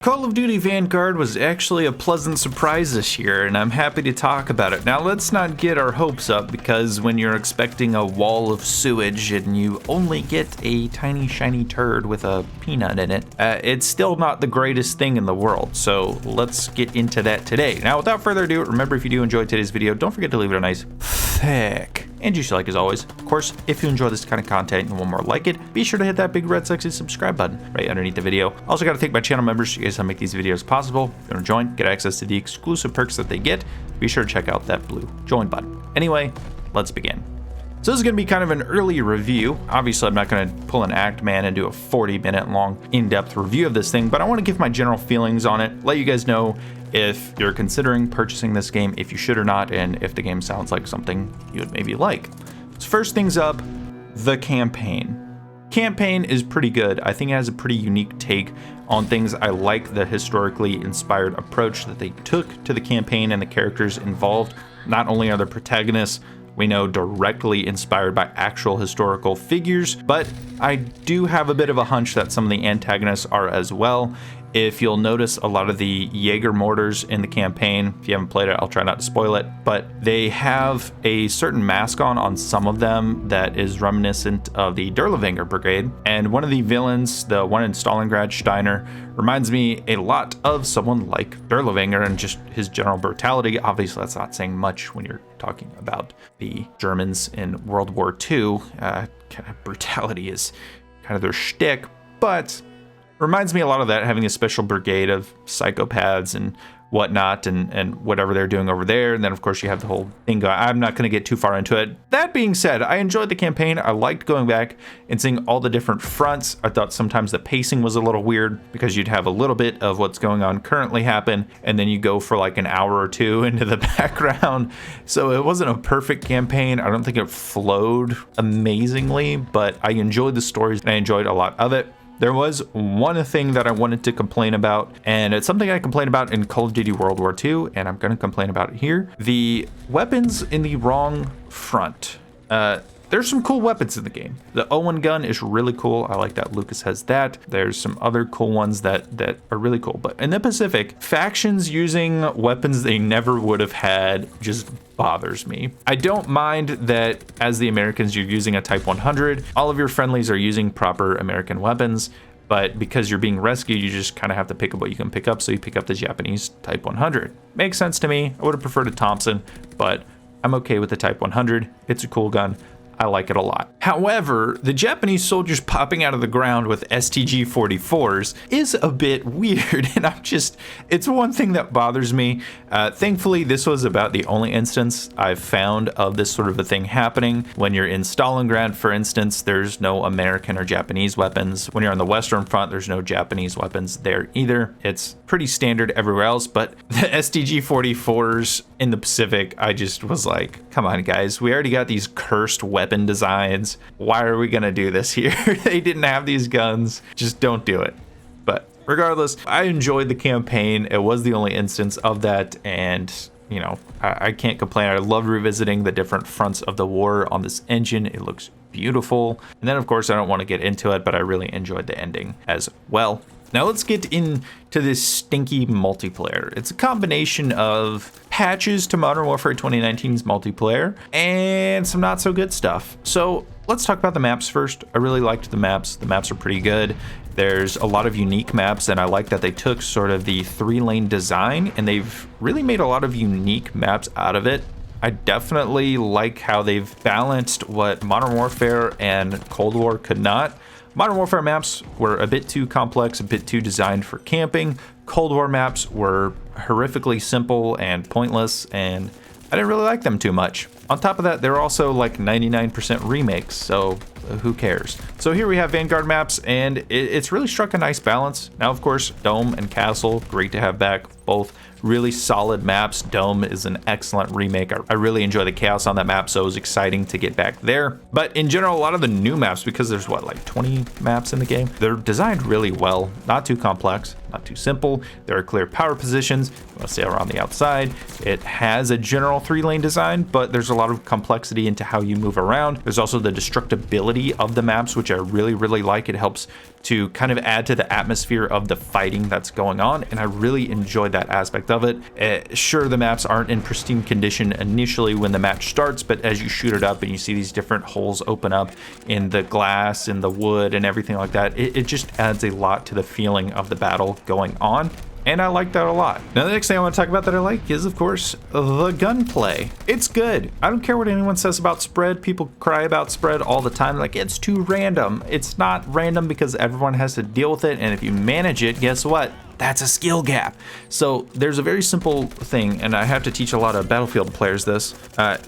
Call of Duty Vanguard was actually a pleasant surprise this year, and I'm happy to talk about it. Now, let's not get our hopes up, because when you're expecting a wall of sewage and you only get a tiny shiny turd with a peanut in it, it's still not the greatest thing in the world. So let's get into that today. Now, without further ado, remember, if you do enjoy today's video, don't forget to leave it a nice thick and juicy like as always. Of course, if you enjoy this kind of content and want more like it, be sure to hit that big red sexy subscribe button right underneath the video. Also got to thank my channel members. You guys help make these videos possible. If you want to join, get access to the exclusive perks that they get, be sure to check out that blue join button. Anyway, let's begin. So this is going to be kind of an early review. Obviously, I'm not going to pull an act man and do a 40-minute long in-depth review of this thing, but I want to give my general feelings on it, let you guys know if you're considering purchasing this game, if you should or not, and if the game sounds like something you would maybe like. So first things up, the campaign. Campaign is pretty good. I think it has a pretty unique take on things. I like the historically inspired approach that they took to the campaign and the characters involved. Not only are the protagonists, we know, directly inspired by actual historical figures, but I do have a bit of a hunch that some of the antagonists are as well. If you'll notice, a lot of the Jaeger mortars in the campaign, if you haven't played it, I'll try not to spoil it, but they have a certain mask on some of them that is reminiscent of the Vanguard Brigade. And one of the villains, the one in Stalingrad, Steiner, reminds me a lot of someone like Vanguard and just his general brutality. Obviously, that's not saying much when you're talking about the Germans in World War II. Kind of brutality is kind of their shtick, but reminds me a lot of that, having a special brigade of psychopaths and whatnot, and whatever they're doing over there. And then, of course, you have the whole thing going. I'm not going to get too far into it. That being said, I enjoyed the campaign. I liked going back and seeing all the different fronts. I thought sometimes the pacing was a little weird, because you'd have a little bit of what's going on currently happen, and then you go for like an hour or two into the background. So it wasn't a perfect campaign. I don't think it flowed amazingly, but I enjoyed the stories and I enjoyed a lot of it. There was one thing that I wanted to complain about, and it's something I complained about in Call of Duty World War II, and I'm going to complain about it here. The weapons in the wrong front. There's some cool weapons in the game. The Owen gun is really cool. I like that Lucas has that. There's some other cool ones that are really cool. But in the Pacific, factions using weapons they never would have had just bothers me. I don't mind that as the Americans, you're using a Type 100. All of your friendlies are using proper American weapons, but because you're being rescued, you just kind of have to pick up what you can pick up. So you pick up the Japanese Type 100. Makes sense to me. I would have preferred a Thompson, but I'm okay with the Type 100. It's a cool gun. I like it a lot. However, the Japanese soldiers popping out of the ground with STG-44s is a bit weird, and it's one thing that bothers me. Thankfully, this was about the only instance I've found of this sort of a thing happening. When you're in Stalingrad, for instance, there's no American or Japanese weapons. When you're on the Western Front, there's no Japanese weapons there either. It's pretty standard everywhere else, but the STG-44s in the Pacific, I just was like, come on, guys, we already got these cursed weapon designs. Why are we gonna do this here? They didn't have these guns. Just don't do it. But regardless, I enjoyed the campaign. It was the only instance of that, and you know, I can't complain. I love revisiting the different fronts of the war on this engine. It looks beautiful. And then, of course, I don't want to get into it, but I really enjoyed the ending as well. Now let's get into this stinky multiplayer. It's a combination of patches to Modern Warfare 2019's multiplayer and some not so good stuff. So let's talk about the maps first. I really liked the maps. The maps are pretty good. There's a lot of unique maps, and I like that they took sort of the 3-lane design and they've really made a lot of unique maps out of it. I definitely like how they've balanced what Modern Warfare and Cold War could not. Modern Warfare maps were a bit too complex, a bit too designed for camping. Cold War maps were horrifically simple and pointless, and I didn't really like them too much. On top of that, they're also like 99% remakes, so who cares? So here we have Vanguard maps, and it's really struck a nice balance. Now, of course, Dome and Castle, great to have back, both really solid maps. Dome is an excellent remake. I really enjoy the chaos on that map, so it was exciting to get back there. But in general, a lot of the new maps, because there's what, like 20 maps in the game, they're designed really well, not too complex, not too simple. There are clear power positions. Let's say around the outside. It has a general 3-lane design, but there's a lot of complexity into how you move around. There's also the destructibility of the maps, which I really, really like. It helps to kind of add to the atmosphere of the fighting that's going on, and I really enjoyed that aspect of it. Sure, the maps aren't in pristine condition initially when the match starts, but as you shoot it up and you see these different holes open up in the glass and the wood and everything like that, it just adds a lot to the feeling of the battle going on. And I like that a lot. Now, the next thing I want to talk about that I like is, of course, the gunplay. It's good. I don't care what anyone says about spread. People cry about spread all the time. Like, it's too random. It's not random because everyone has to deal with it. And if you manage it, guess what? That's a skill gap. So there's a very simple thing, and I have to teach a lot of Battlefield players this.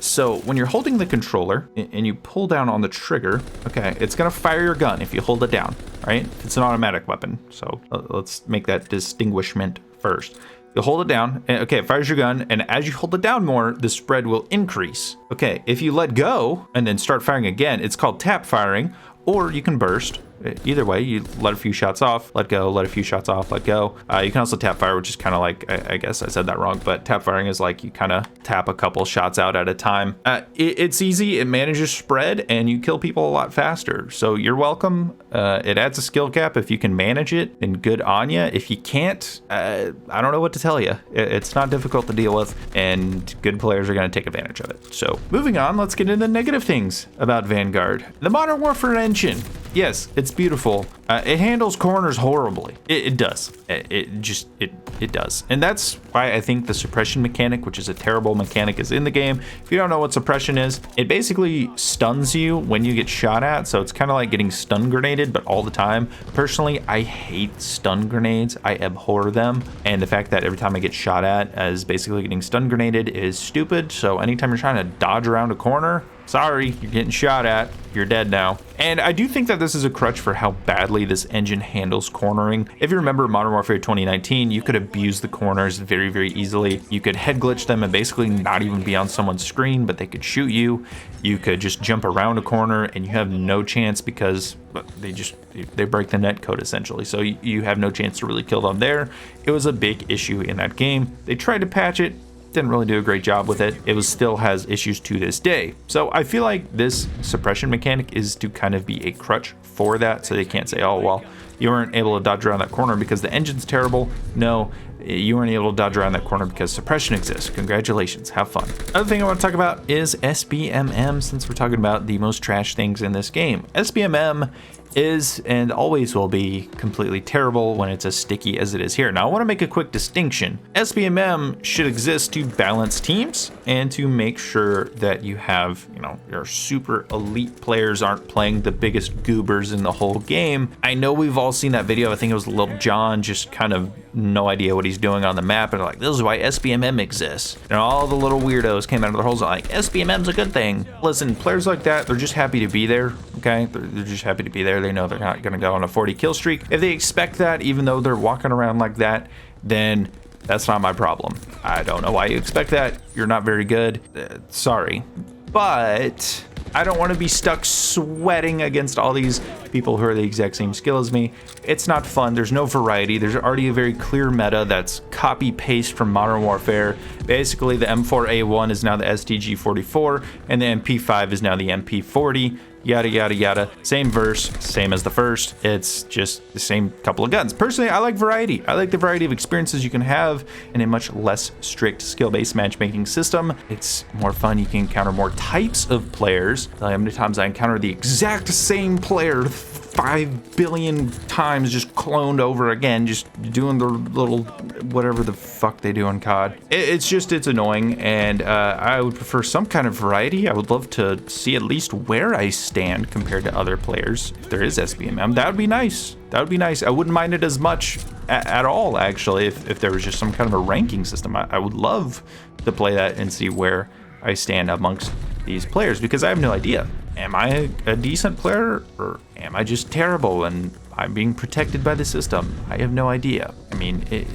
So when you're holding the controller and you pull down on the trigger, okay, it's gonna fire your gun if you hold it down, right? It's an automatic weapon. So let's make that distinguishment first. You'll hold it down, and okay, it fires your gun, and as you hold it down more, the spread will increase. Okay, if you let go and then start firing again, it's called tap firing, or you can burst. Either way, you let a few shots off, let go, let a few shots off, let go. You can also tap fire, which is kind of like, I guess I said that wrong, but tap firing is like you kind of tap a couple shots out at a time. It's easy, it manages spread, and you kill people a lot faster. So you're welcome. It adds a skill gap if you can manage it, and good on ya. If you can't, I don't know what to tell you. It's not difficult to deal with, and good players are going to take advantage of it. So moving on, let's get into negative things about Vanguard. The Modern Warfare engine. Yes, it's beautiful. It handles corners horribly. It does. It does. And that's why I think the suppression mechanic, which is a terrible mechanic, is in the game. If you don't know what suppression is, it basically stuns you when you get shot at. So it's kind of like getting stun grenaded, but all the time. Personally, I hate stun grenades. I abhor them. And the fact that every time I get shot at as basically getting stun grenaded is stupid. So anytime you're trying to dodge around a corner, sorry, you're getting shot at. You're dead now. And I do think that this is a crutch for how badly this engine handles cornering. If you remember Modern Warfare 2019, you could abuse the corners very, very easily. You could head glitch them and basically not even be on someone's screen, but they could shoot you. You could just jump around a corner and you have no chance because they break the net code essentially. So you have no chance to really kill them there. It was a big issue in that game. They tried to patch it. Didn't really do a great job with it. It still has issues to this day. So I feel like this suppression mechanic is to kind of be a crutch for that, so they can't say, oh, well, you weren't able to dodge around that corner because the engine's terrible. No, you weren't able to dodge around that corner because suppression exists. Congratulations, have fun. Other thing I want to talk about is SBMM, since we're talking about the most trash things in this game. SBMM is and always will be completely terrible when it's as sticky as it is here. Now, I want to make a quick distinction. SBMM should exist to balance teams and to make sure that you have, your super elite players aren't playing the biggest goobers in the whole game. I know we've all seen that video. I think it was Lil Jon, just kind of no idea what he's doing on the map, and like, this is why SBMM exists. And all the little weirdos came out of their holes like, SBMM's a good thing. Listen, players like that, they're just happy to be there, okay? They're just happy to be there. They know they're not going to go on a 40 kill streak. If they expect that, even though they're walking around like that, then that's not my problem. I don't know why you expect that. You're not very good. Sorry. But I don't want to be stuck sweating against all these people who are the exact same skill as me. It's not fun. There's no variety. There's already a very clear meta that's copy paste from Modern Warfare. Basically, the M4A1 is now the STG-44, and the MP5 is now the MP40. Yada, yada, yada. Same verse, same as the first. It's just the same couple of guns. Personally, I like variety. I like the variety of experiences you can have in a much less strict skill-based matchmaking system. It's more fun. You can encounter more types of players. Tell you how many times I encounter the exact same player 5 billion times, just cloned over again, just doing the little whatever the fuck they do on COD. It's annoying, and I would prefer some kind of variety. I would love to see at least where I stand compared to other players. If there is SBMM, that would be nice. That would be nice. I wouldn't mind it as much at all, actually, if there was just some kind of a ranking system. I would love to play that and see where I stand amongst these players, because I have no idea. Am I a decent player, or am I just terrible and I'm being protected by the system? I have no idea. I mean, it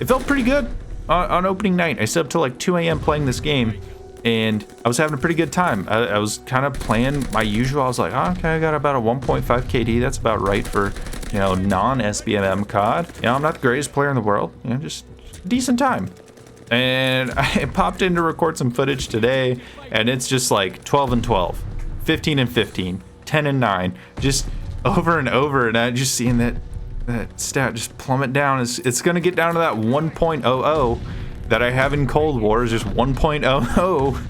felt pretty good on opening night. I stayed up till like 2 a.m. playing this game, and I was having a pretty good time. I was kind of playing my usual. I was like, oh, okay, I got about a 1.5 KD. That's about right for, non-SBMM COD. I'm not the greatest player in the world. Just a decent time. And I popped in to record some footage today, and it's just like 12 and 12, 15 and 15, 10 and 9, just over and over. And I just seeing that stat just plummet down. It's going to get down to that 1.00 that I have in Cold War, is just 1.00.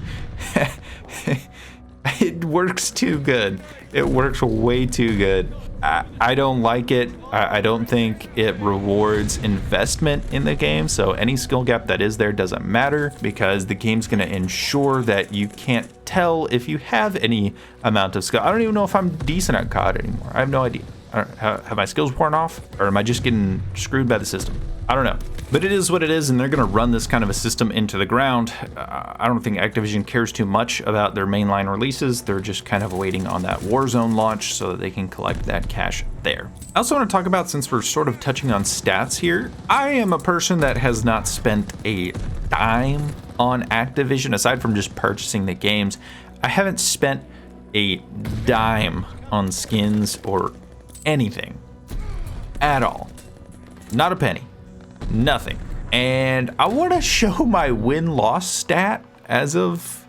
It works too good. It works way too good. I don't like it. I don't think it rewards investment in the game. So any skill gap that is there doesn't matter, because the game's going to ensure that you can't tell if you have any amount of skill. I don't even know if I'm decent at COD anymore. I have no idea. Have my skills worn off, or am I just getting screwed by the system? I don't know. But it is what it is, and they're going to run this kind of a system into the ground. I don't think Activision cares too much about their mainline releases. They're just kind of waiting on that Warzone launch so that they can collect that cash there. I also want to talk about, since we're sort of touching on stats here, I am a person that has not spent a dime on Activision, aside from just purchasing the games. I haven't spent a dime on skins or anything at all. Not a penny. Nothing. And I want to show my win-loss stat as of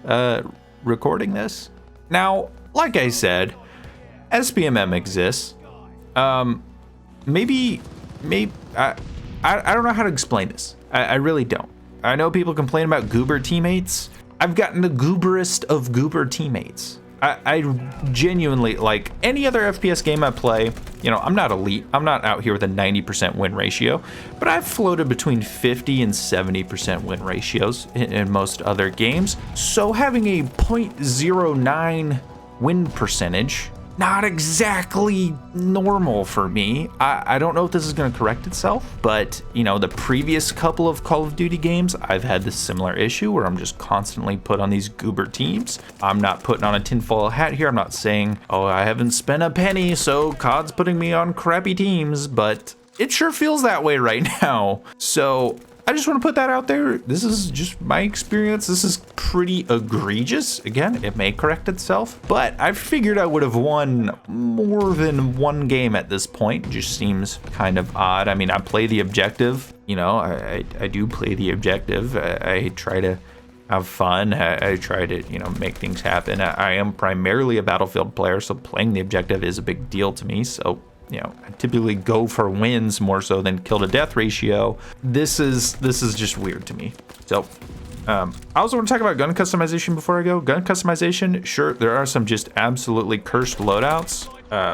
recording this. Now, like I said, SBMM exists. Maybe I don't know how to explain this. I really don't. I know people complain about goober teammates. I've gotten the gooberest of goober teammates. I genuinely, like any other FPS game I play, you know, I'm not elite. I'm not out here with a 90% win ratio, but I've floated between 50 and 70% win ratios in most other games. So having a 0.09 win percentage, not exactly normal for me. I don't know if this is going to correct itself, but you know, the previous couple of Call of Duty games, I've had this similar issue where I'm just constantly put on these goober teams. I'm not putting on a tinfoil hat here. I'm not saying, oh, I haven't spent a penny, so COD's putting me on crappy teams, but it sure feels that way right now. So I just want to put that out there. This is just my experience. This is pretty egregious. Again, it may correct itself, but I figured I would have won more than one game at this point. It just seems kind of odd. I mean, I play the objective, you know, I do play the objective. I try to have fun. I try to, you know, make things happen. I am primarily a Battlefield player, so playing the objective is a big deal to me. So, you know, I typically go for wins more so than kill to death ratio. This is just weird to me. So I also want to talk about gun customization before I go. Gun customization, sure, there are some just absolutely cursed loadouts,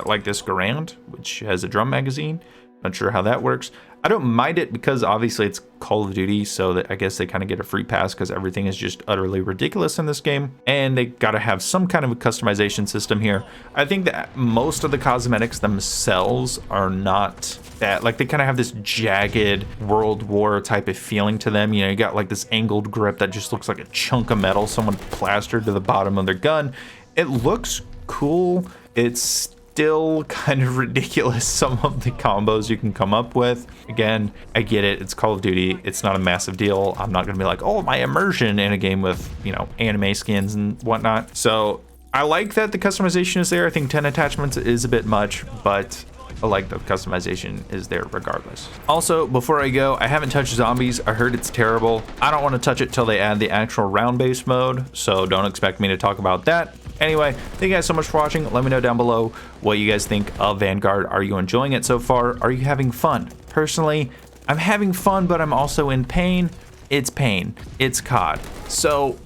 like this Garand, which has a drum magazine. Not sure how that works. I don't mind it because obviously it's Call of Duty, so that I guess they kind of get a free pass because everything is just utterly ridiculous in this game, and they got to have some kind of a customization system here. I think that most of the cosmetics themselves are not that, like, they kind of have this jagged World War type of feeling to them. You know, you got like this angled grip that just looks like a chunk of metal someone plastered to the bottom of their gun. It looks cool. It's still kind of ridiculous, some of the combos you can come up with. Again, I get it, it's Call of Duty, it's not a massive deal. I'm not gonna be like, oh, my immersion in a game with, you know, anime skins and whatnot. So I like that the customization is there. I think 10 attachments is a bit much, but I like the customization is there regardless. Also, before I go, I haven't touched zombies. I heard it's terrible. I don't want to touch it till they add the actual round-based mode, so don't expect me to talk about that. Anyway, thank you guys so much for watching. Let me know down below what you guys think of Vanguard. Are you enjoying it so far? Are you having fun? Personally, I'm having fun, but I'm also in pain. It's pain. It's COD. So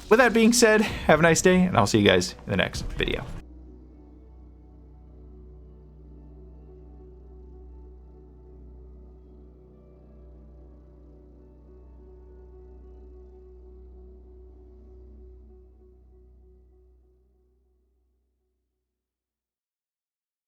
with that being said, have a nice day, and I'll see you guys in the next video.